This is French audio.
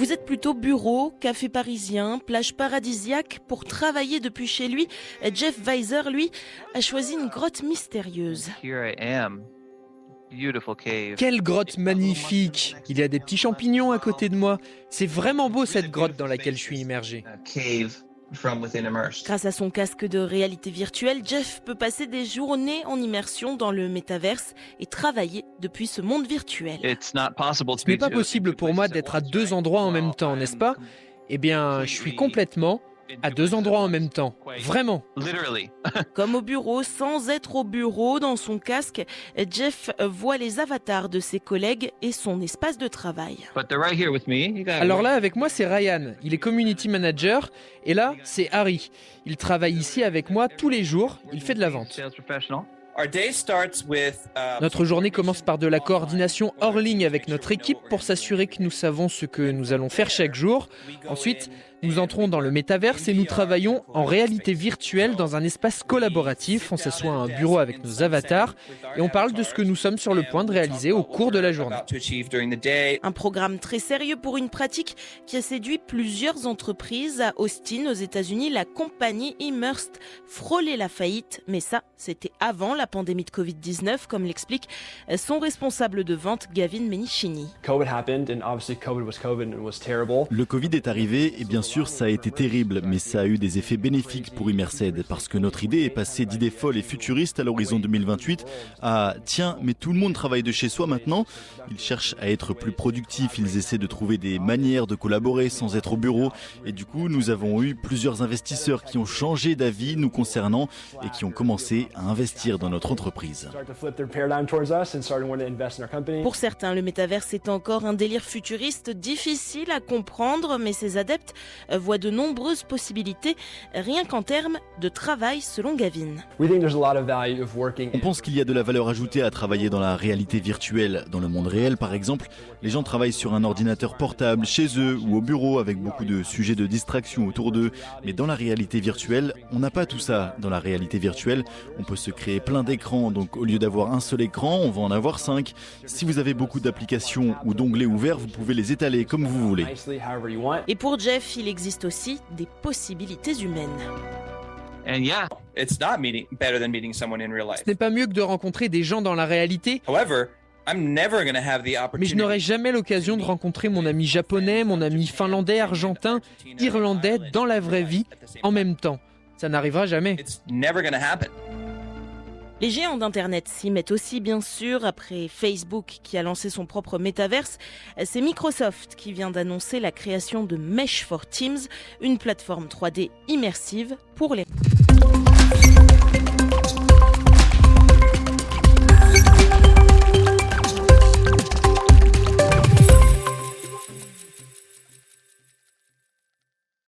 Vous êtes plutôt bureau, café parisien, plage paradisiaque. Pour travailler depuis chez lui, Jeff Weiser, lui, a choisi une grotte mystérieuse. Quelle grotte magnifique! Il y a des petits champignons à côté de moi. C'est vraiment beau cette grotte dans laquelle je suis immergé. Grâce à son casque de réalité virtuelle, Jeff peut passer des journées en immersion dans le métaverse et travailler depuis ce monde virtuel. Ce n'est pas possible pour moi d'être à deux endroits en même temps, n'est-ce pas? Eh bien, je suis complètement à deux endroits en même temps. Vraiment. Comme au bureau, sans être au bureau, dans son casque, Jeff voit les avatars de ses collègues et son espace de travail. Alors là, avec moi, c'est Ryan. Il est community manager. Et là, c'est Harry. Il travaille ici avec moi tous les jours. Il fait de la vente. Notre journée commence par de la coordination hors ligne avec notre équipe pour s'assurer que nous savons ce que nous allons faire chaque jour. Ensuite, nous entrons dans le métaverse et nous travaillons en réalité virtuelle dans un espace collaboratif. On s'assoit à un bureau avec nos avatars et on parle de ce que nous sommes sur le point de réaliser au cours de la journée. Un programme très sérieux pour une pratique qui a séduit plusieurs entreprises. À Austin, aux États-Unis, la compagnie Immersed frôlait la faillite. Mais ça, c'était avant la pandémie de Covid-19, comme l'explique son responsable de vente, Gavin Menichini. Le Covid est arrivé et bien sûr ça a été terrible, mais ça a eu des effets bénéfiques pour Immersed parce que notre idée est passée d'idées folles et futuristes à l'horizon 2028 à « tiens, mais tout le monde travaille de chez soi maintenant ». Ils cherchent à être plus productifs, ils essaient de trouver des manières de collaborer sans être au bureau et du coup nous avons eu plusieurs investisseurs qui ont changé d'avis nous concernant et qui ont commencé à investir dans notre entreprise. Pour certains, le métaverse est encore un délire futuriste difficile à comprendre, mais ses adeptes voient de nombreuses possibilités, rien qu'en termes de travail selon Gavin. On pense qu'il y a de la valeur ajoutée à travailler dans la réalité virtuelle. Dans le monde réel par exemple, les gens travaillent sur un ordinateur portable chez eux ou au bureau avec beaucoup de sujets de distraction autour d'eux. Mais dans la réalité virtuelle, on n'a pas tout ça. Dans la réalité virtuelle, on peut se créer plein d'écrans. Donc au lieu d'avoir un seul écran, on va en avoir 5. Si vous avez beaucoup d'applications ou d'onglets ouverts, vous pouvez les étaler comme vous voulez. Et pour Jeff, il existe aussi des possibilités humaines. Ce n'est pas mieux que de rencontrer des gens dans la réalité. Mais je n'aurai jamais l'occasion de rencontrer mon ami japonais, mon ami finlandais, argentin, irlandais dans la vraie vie en même temps. Ça n'arrivera jamais. Les géants d'Internet s'y mettent aussi, bien sûr. Après Facebook qui a lancé son propre métaverse, c'est Microsoft qui vient d'annoncer la création de Mesh for Teams, une plateforme 3D immersive pour les...